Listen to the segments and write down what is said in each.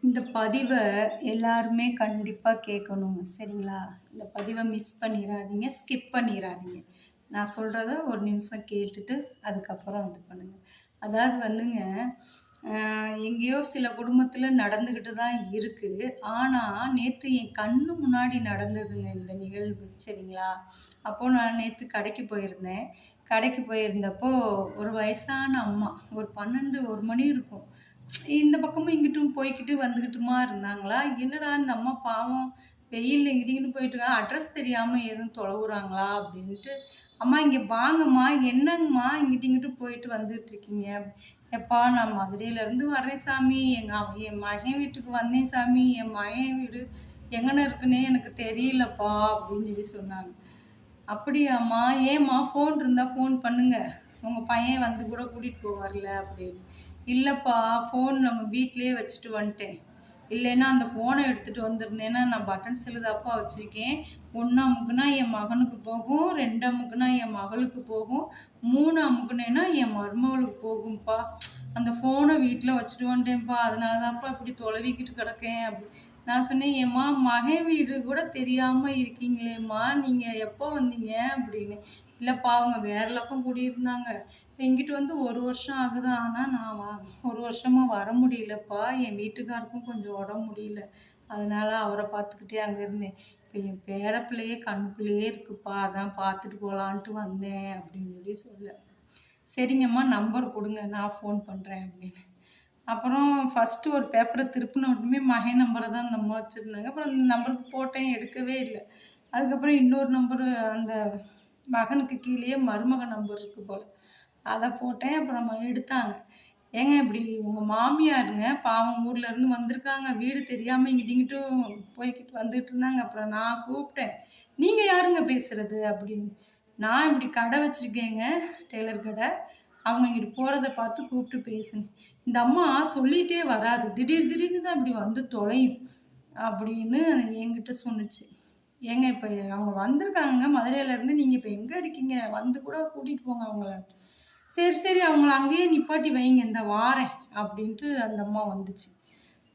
இந்த பதிவ எல்லாருமே கண்டிப்பா கேட்கணுங்க. சரிங்களா? இந்த பதிவ மிஸ் பண்ணிறாதீங்க. ஸ்கிப் பண்ணிறாதீங்க. நான் சொல்றத ஒரு நிமிஷம் கேட்டுட்டு, அதுக்கப்புறம் இது பண்ணுங்க. அதாவது வந்துங்க, அ எங்கேயோ சில குடும்பத்தில நடந்துகிட்டு தான் இருக்கு. ஆனா, நேத்து என் கண்ணு முன்னாடி நடந்ததுங்க இந்த நிகழ்வு. சரிங்களா? அப்போ நான் நேத்து கடைக்கு போயிருந்தேன். கடைக்கு போயிருந்தப்போ, ஒரு வயசான அம்மா, ஒரு 12, 1 மணி இருக்கும். இந்த பக்கமும் இங்கிட்டும் போய்க்கிட்டு வந்துகிட்டுமா இருந்தாங்களா? என்னடா இந்த அம்மா பாவம் வெயில்ல இங்கிட்டு இங்கிட்டு போயிட்டுருக்காங்க. அட்ரஸ் தெரியாம எதுவும் தொலைவுறாங்களா? அப்படின்ட்டு, "அம்மா இங்க வாங்கம்மா. என்னங்கம்மா இங்கிட்டு இங்கிட்டு போயிட்டு வந்துட்டுருக்கீங்க?" "எப்பா நான் மதுரையிலேருந்து வரேன் சாமி. என் மகன் வீட்டுக்கு வந்தேன் சாமி. என் மகன் வீடு எங்கன இருக்குன்னே எனக்கு தெரியலப்பா" அப்படின்னு சொல்லி சொன்னாங்க. "அப்படியாம்மா? ஏம்மா ஃபோன் இருந்தா ஃபோன் பண்ணுங்க. உங்க பையன் வந்து கூட கூட்டிட்டு போவார்ல" அப்படின்னு. "இல்லப்பா ஃபோன் நம்ம வீட்லயே வச்சுட்டு வந்துட்டேன். இல்லைன்னா அந்த ஃபோன எடுத்துட்டு வந்திருந்தேன்னா, நான் பட்டன் செல்லு தான்ப்பா வச்சிருக்கேன். 1 அமுக்குனா என் மகனுக்கு போகும், 2 அமுக்குனா என் மகளுக்கு போகும், 3 அமுக்குனேன்னா என் மருமகளுக்கு போகும்ப்பா. அந்த ஃபோன வீட்ல வச்சுட்டு வந்துட்டேன்ப்பா. அதனால தான்ப்பா இப்படி தொலவிக்கிட்டு கிடக்கேன்" நான் சொன்னேன், "ஏம்மா மகன் வீடு கூட தெரியாம இருக்கீங்களேம்மா, நீங்க எப்போ வந்தீங்க?" அப்படின்னு. "இல்லப்பா அவங்க வேற பக்கம் குடியிருந்தாங்க. இங்கிட்டு வந்து 1 வருஷம் ஆகுது. ஆனா நான் 1 வருஷமா வர முடியலப்பா. என் வீட்டுக்காருக்கும் கொஞ்சம் உடம்பு முடியல. அதனால அவர பார்த்துக்கிட்டே அங்க இருந்தேன். இப்ப என் பேர பிள்ளையே கண்ணுக்குள்ளேயே இருக்குப்பா. அதான் பார்த்துட்டு போலான்ட்டு வந்தேன்" அப்படின்னு சொல்லி சொல்ல. "சரிங்கம்மா நம்பர் குடுங்க. நான் ஃபோன் பண்றேன்" அப்படின்னு. அப்புறம் ஃபர்ஸ்ட்டு ஒரு பேப்பர திருப்புன உடனே மகன் நம்பர தான் அந்த அம்மா வச்சிருந்தாங்க. அப்புறம் அந்த நம்பருக்கு போட்டேன், எடுக்கவே இல்ல. அதுக்கப்புறம் இன்னொரு நம்பரு அந்த மகனுக்கு கீழயே மருமகன் நம்பர் இருக்கு போல. அத போட்டேன். அப்புறம் எடுத்தாங்க. "ஏங்க இப்படி உங்க மாமியாருங்க பாவம் ஊர்ல இருந்து வந்திருக்காங்க. வீடு தெரியாம இங்கிட்டு இங்கிட்டும் போய்க்கிட்டு வந்துட்டு இருந்தாங்க. அப்புறம் நான் கூப்பிட்டேன். 'நீங்க யாருங்க பேசுறது?' அப்படின்னு. 'நான் இப்படி கடை வச்சிருக்கேங்க, டெய்லர் கடை. அவங்க இங்கிட்டு போறத பார்த்து கூப்பிட்டு பேசினேன். இந்த அம்மா சொல்லிட்டே வராது. திடீர் திடீர்னு தான் இப்படி வந்து தொலையும்" அப்படின்னு என்கிட்ட சொன்னுச்சு. "ஏங்க இப்ப அவங்க வந்திருக்காங்கங்க மதுரையிலேருந்து. நீங்க இப்ப எங்க இருக்கீங்க? வந்து கூட கூட்டிட்டு போங்க அவங்கள." "சரி, சரி அவங்கள அங்கேயே நிப்பாட்டி வைங்க. இந்தா வாரேன்" அப்படின்ட்டு அந்த அம்மா வந்துச்சு.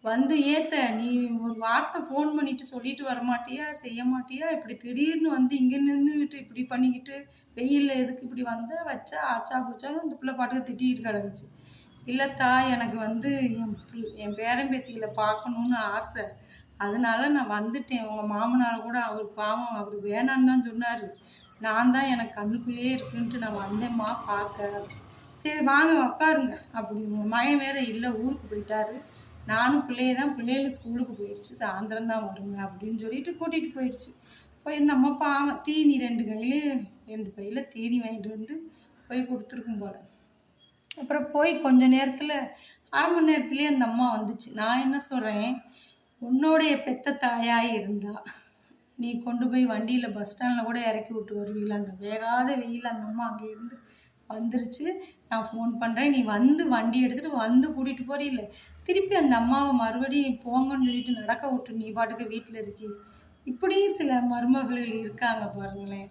வந்து "ஏத்த நீ ஒரு வார்த்தை ஃபோன் பண்ணிட்டு சொல்லிட்டு வரமாட்டியா? செய்ய மாட்டியா? இப்படி திடீர்னு வந்து இங்க நின்னுகிட்டு இப்படி பண்ணிக்கிட்டு, வெயில்ல எதுக்கு இப்படி வந்த? வச்சா ஆச்சா பூச்சான்னு" அந்த பிள்ளை பாட்டுக்கு திட்டிக்கிட்டு கிடந்துச்சு. "இல்லத்தா எனக்கு வந்து என் பேரன் பேத்திகள பார்க்கணும்னு ஆசை. அதனால நான் வந்துட்டேன். உங்க மாமனார கூட அவரு பாவம் அவரு வேணான்னு தான் சொன்னாரு. நான் தான் எனக்கு கண்ணுக்குள்ளேயே இருக்குன்ட்டு நான் வந்தேன்ம்மா பார்க்க." "சரி வாங்க உட்காருங்க" அப்படின்னு. மகன் வேற இல்ல ஊருக்கு போயிட்டாரு. நானும் பிள்ளைகளும் ஸ்கூலுக்கு போயிடுச்சு. சாயந்தரம் தான் வருங்க அப்படின்னு சொல்லிட்டு கூட்டிட்டு போயிடுச்சு. போய் இந்த அம்மா பாவம் தீனி 2 பையில தீனி வாங்கிட்டு வந்து போய் குடுத்துருக்கும் போல. அப்புறம் போய் கொஞ்ச நேரத்துல 1/2 மணி நேரத்திலேயே அந்த அம்மா வந்துச்சு. நான் என்ன சொல்றேன், "உன்னுடைய பெத்த தாயா இருந்தா, நீ கொண்டு போய் வண்டியில பஸ் ஸ்டாண்ட்ல கூட இறக்கி விட்டு வருவீல்ல. அந்த வேகாத வெயில்ல அந்த அம்மா அங்க இருந்து வந்துருச்சு. நான் ஃபோன் பண்றேன். நீ வந்து வண்டி எடுத்துட்டு வந்து கூட்டிட்டு போறீல்ல. திருப்பி அந்த அம்மாவ மறுபடியும் போங்கன்னு சொல்லிட்டு நடக்க விட்டு நீ பாட்டுக்கு வீட்ல இருக்கியே." இப்படியும் சில மருமகள்கள் இருக்காங்க பாருங்களேன்.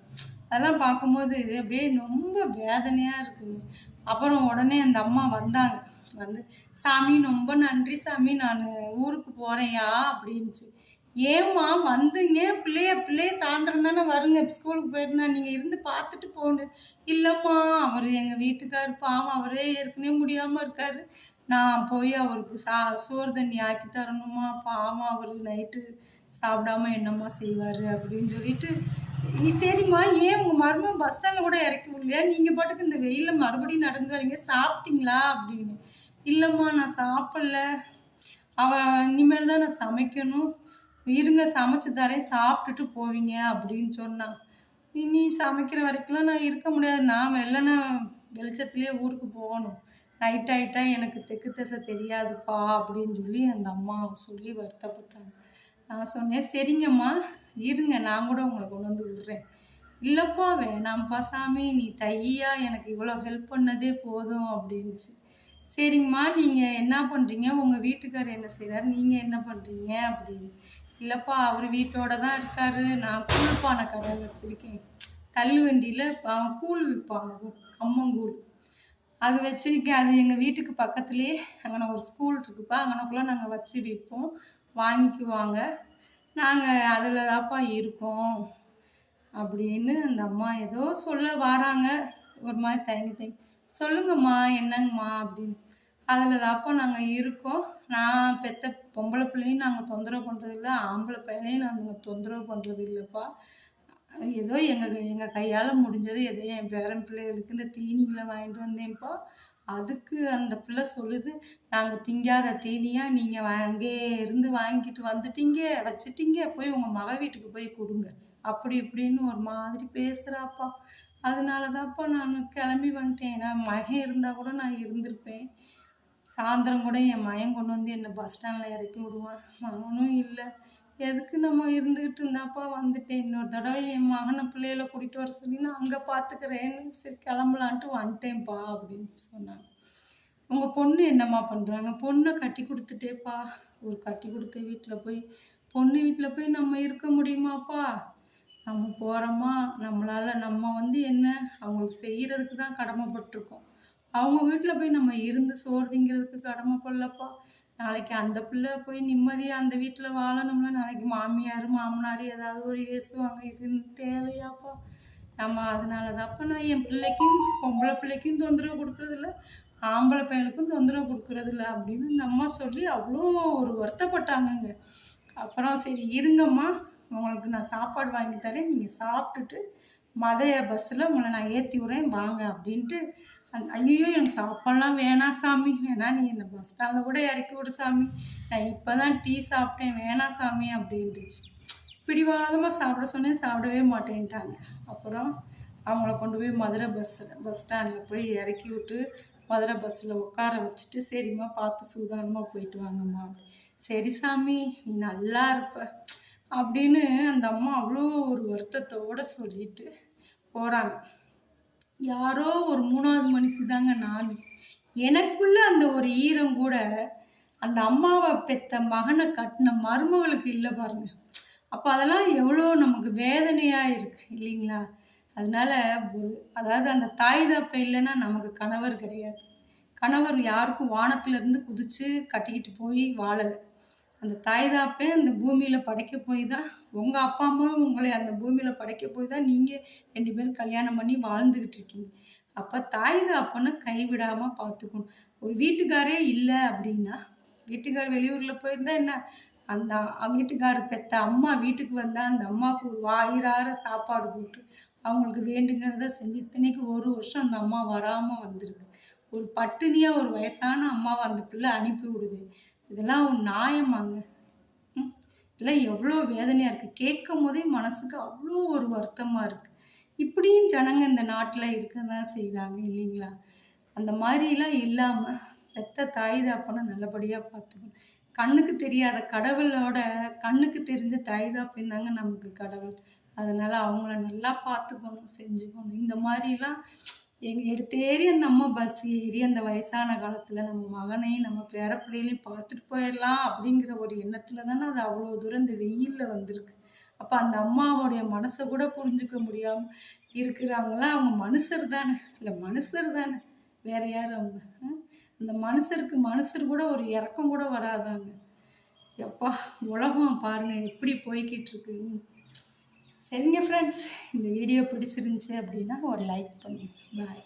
அதெல்லாம் பார்க்கும்போது அப்படியே ரொம்ப வேதனையா இருக்குங்க. அப்புறம் உடனே அந்த அம்மா வந்தாங்க. வந்து, "சாமி ரொம்ப நன்றி சாமி. நானு ஊருக்கு போறேன்யா" அப்படின்னுச்சு. "ஏம்மா வந்தீங்க? பிள்ளைய சாயந்தரம் தானே வருங்க. ஸ்கூலுக்கு போயிருந்தா. நீங்க இருந்து பார்த்துட்டு போங்க." "இல்லம்மா, அவரு எங்க வீட்டுக்காரு பாவம் அவரே ஏற்கனவே முடியாம இருக்காரு. நான் போய் அவருக்கு சோறு தண்ணி ஆக்கி தரணுமா, பாவம் அவரு நைட்டு சாப்பிடாம என்னம்மா செய்வாரு?" அப்படின்னு சொல்லிட்டு, சரிம்மா ஏன் உங்க மருமகன் பஸ் ஸ்டாண்ட்ல கூட இறக்கி விடலையா? நீங்க பாட்டுக்கு இந்த வெயில்ல மறுபடியும் நடந்து வரீங்க. சாப்பிட்டீங்களா?" அப்படின்னு. "இல்லம்மா நான் சாப்பிடல. இனிமேல் தான் நான் சமைக்கணும். இருங்க சமைச்சு தரேன் சாப்பிட்டுட்டு போவீங்க" அப்படின்னு சொன்னா. "நீ சமைக்கிற வரைக்கும்லாம் நான் இருக்க முடியாது. நான் வெளிச்சத்திலேயே ஊருக்கு போகணும். நைட் ஆயிட்டா எனக்கு தெக்கு திசை தெரியாதுப்பா" அப்படின்னு சொல்லி அந்த அம்மா சொல்லி வருத்தப்பட்டாங்க. நான் சொன்னேன், "சரிங்கம்மா, இருங்க நான் கூட உங்கள கொண்டு வந்து விடுறேன்." "இல்லப்பா வேணாம்ப்பா சாமி, நீ தையா எனக்கு இவ்வளோ ஹெல்ப் பண்ணதே போதும்" அப்படின்னுச்சு. "சரிங்கம்மா, நீங்க என்ன பண்றீங்க? உங்க வீட்டுக்காரர் என்ன செய்றாரு? நீங்க என்ன பண்றீங்க?" அப்படின்னு. "இல்லப்பா அவரு வீட்டோட தான் இருக்காரு. நான் கூழ்பான கடை வச்சிருக்கேன். தள்ளுவண்டியில கூழ் விப்பாங்க. கம்மங்கூழ். அது வச்சிருக்கேன். அது எங்கள் வீட்டுக்கு பக்கத்துலேயே அங்கன ஒரு ஸ்கூல் இருக்குப்பா. அங்கனக்குள்ள நாங்கள் வச்சு விற்போம். வாங்கிக்குவாங்க. நாங்கள் அதில் தான்ப்பா இருக்கோம் அப்படின்னு அந்த அம்மா ஏதோ சொல்ல வாராங்க. ஒரு மாதிரி தயங்கி சொல்லுங்கம்மா என்னங்கம்மா அப்படின்னு. அதில் தான்ப்பா நாங்கள் இருக்கோம். நான் பெத்த பொம்பளை பிள்ளையும் நாங்கள் தொந்தரவு பண்ணுறதில்ல, ஆம்பளை பையனையும் நாங்கள் தொந்தரவு பண்ணுறது இல்லைப்பா. ஏதோ எங்கள் கையால் முடிஞ்சது ஏதோ என் பேரன் பிள்ளைகளுக்கு இந்த தீனிகளை வாங்கிட்டு வந்தேன்ப்பா. அதுக்கு அந்த பிள்ளை சொல்லுது, நாங்கள் திங்காத தீனியா நீங்கள் அங்கேயே இருந்து வாங்கிட்டு வந்துட்டீங்க வச்சுட்டீங்க, போய் உங்கள் மக வீட்டுக்கு போய் கொடுங்க அப்படி இப்படின்னு ஒரு மாதிரி பேசுகிறாப்பா. அதனால தான்ப்பா நான் கிளம்பி வந்துட்டேன். ஏன்னா மகன் இருந்தால் கூட நான் இருந்திருப்பேன். சாயந்தரம் கூட என் மகன் கொண்டு வந்து என்னை பஸ் ஸ்டாண்டில் இறக்கி விடுவான். மகனும் இல்லை. எதுக்கு நம்ம இருந்துக்கிட்டு இருந்தாப்பா வந்துட்டேன். இன்னொரு தடவை என் மகனை பிள்ளைகளை கூட்டிகிட்டு வர சொல்லி நான் அங்கே பார்த்துக்கிறேன்னு சரி கிளம்பலான்ட்டு வந்துட்டேன்ப்பா அப்படின்னு சொன்னாங்க. உங்கள் பொண்ணு என்னம்மா பண்ணுறாங்க? பொண்ணை கட்டி கொடுத்துட்டேப்பா. ஒரு கட்டி கொடுத்த வீட்டில் போய் பொண்ணு வீட்டில் போய் நம்ம இருக்க முடியுமாப்பா? நம்ம போகிறோமா, நம்மளால் நம்ம என்ன அவங்களுக்கு செய்கிறதுக்கு தான் கடமைப்பட்டிருக்கோம். அவங்க வீட்டில் போய் நம்ம இருந்து சோறு திங்கிறதுக்கு கடமைப்படலப்பா. நாளைக்கு அந்த பிள்ளை போய் நிம்மதியாக அந்த வீட்டில் வாழணும்ல. நாளைக்கு மாமியார் மாமனார் ஏதாவது ஒரு ஏசுவாங்க. இதுன்னு தேவையாப்பா? நம்ம அதனால தான்ப்பா நான் என் பிள்ளைக்கும் பொம்பளை பிள்ளைக்கும் தொந்தரவு கொடுக்குறதில்ல, ஆம்பளை பையனுக்கும் தொந்தரவு கொடுக்குறதில்ல அப்படின்னு இந்த அம்மா சொல்லி அவ்வளோ ஒரு வருத்தப்பட்டாங்கங்க. அப்புறம் சரி இருங்கம்மா, உங்களுக்கு நான் சாப்பாடு வாங்கி தரேன், நீங்கள் சாப்பிட்டுட்டு மதிய பஸ்ஸில் உங்களை நான் ஏற்றி விட்றேன் வாங்க அப்படின்ட்டு. ஐயோ எனக்கு சாப்பாடெலாம் வேணாம் சாமி, வேணாம் நீ என்னை பஸ் ஸ்டாண்டில் கூட இறக்கி விடு சாமி, நான் இப்போ தான் டீ சாப்பிட்டேன் வேணாம் சாமி அப்படின்ட்டுச்சு. பிடிவாதமாக சாப்பிட சொன்னேன், சாப்பிடவே மாட்டேன்ட்டாங்க. அப்புறம் அவங்கள கொண்டு போய் மதுரை பஸ் ஸ்டாண்டில் போய் இறக்கி விட்டு மதுரை பஸ்ஸில் உட்கார வச்சுட்டு சரிம்மா பார்த்து சூதானமாக போயிட்டு வாங்கம்மா. சரி சாமி நீ நல்லா இருப்ப அப்படின்னு அந்த அம்மா அவ்வளோ ஒரு வருத்தத்தோடு சொல்லிட்டு போகிறாங்க. யாரோ ஒரு 3வது மனுஷி தாங்க நான். எனக்குள்ள அந்த ஒரு ஈரம் கூட அந்த அம்மாவை பெத்த மகனை கட்டின மருமகளுக்கு இல்லை பாருங்க. அப்போ அதெல்லாம் எவ்வளோ நமக்கு வேதனையாக இருக்குது இல்லைங்களா? அதனால அதாவது அந்த தாய் தப்பை இல்லைன்னா நமக்கு கணவர் கிடையாது. கணவர் யாருக்கும் வானத்திலேருந்து குதித்து கட்டிக்கிட்டு போய் வாழலை. அந்த தாய் தாப்பே அந்த பூமியில் படைக்க போய் தான் உங்கள் அப்பா அம்மாவும் உங்களை அந்த பூமியில் படைக்க போய் தான் நீங்கள் 2 பேரும் கல்யாணம் பண்ணி வாழ்ந்துக்கிட்டு இருக்கீங்க. அப்போ தாய் தாப்பனை கைவிடாமல் பார்த்துக்கணும். ஒரு வீட்டுக்காரே இல்லை அப்படின்னா, வீட்டுக்கார் வெளியூரில் போயிருந்தா என்ன, அந்த வீட்டுக்காரர் பெற்ற அம்மா வீட்டுக்கு வந்தால் அந்த அம்மாவுக்கு ஒரு வாயிறார சாப்பாடு போட்டு அவங்களுக்கு வேண்டுங்கிறத செஞ்சு இத்தனைக்கு 1 வருஷம் அந்த அம்மா வராமல் வந்திருக்கு. ஒரு பட்டினியாக ஒரு வயசான அம்மாவை அந்த பிள்ளை அனுப்பி விடுது. இதெல்லாம் ஒரு நியாயமாங்க? இதெல்லாம் எவ்வளோ வேதனையாக இருக்குது. கேட்கும் போதே மனசுக்கு அவ்வளோ ஒரு வருத்தமாக இருக்குது. இப்படியும் ஜனங்க இந்த நாட்டில் இருக்க தான் செய்கிறாங்க இல்லைங்களா? அந்த மாதிரிலாம் இல்லாமல் பெத்த தாய் தாப்பனை நல்லபடியாக பார்த்துக்கணும். கண்ணுக்கு தெரியாத கடவுளோட கண்ணுக்கு தெரிஞ்ச தாய் தாப்பன் தாங்க நமக்கு கடவுள். அதனால் அவங்கள நல்லா பார்த்துக்கணும், செஞ்சுக்கணும். இந்த மாதிரிலாம் எடுத்தேறி அந்த அம்மா பஸ் ஏறி அந்த வயசான காலத்தில் நம்ம மகனையும் நம்ம பேரப்பிள்ளைகளையும் பார்த்துட்டு போயிடலாம் அப்படிங்கிற ஒரு எண்ணத்தில் தானே அது அவ்வளோ தூரம் இந்த வெயிலில் வந்திருக்கு. அப்போ அந்த அம்மாவோடைய மனசை கூட புரிஞ்சுக்க முடியாமல் இருக்கிறாங்களாம். அவங்க மனுஷர் தானே, இல்லை மனுஷர் தானே, வேற யார் அவங்க? அந்த மனுஷர் கூட ஒரு இறக்கம் கூட வராதாங்க. எப்பா உலகம் பாருங்கள் எப்படி போய்கிட்டு இருக்கு. சரிங்க ஃப்ரெண்ட்ஸ், இந்த வீடியோ பிடிச்சிருந்துச்சி அப்படின்னா ஒரு லைக் பண்ணுங்க. பாய்.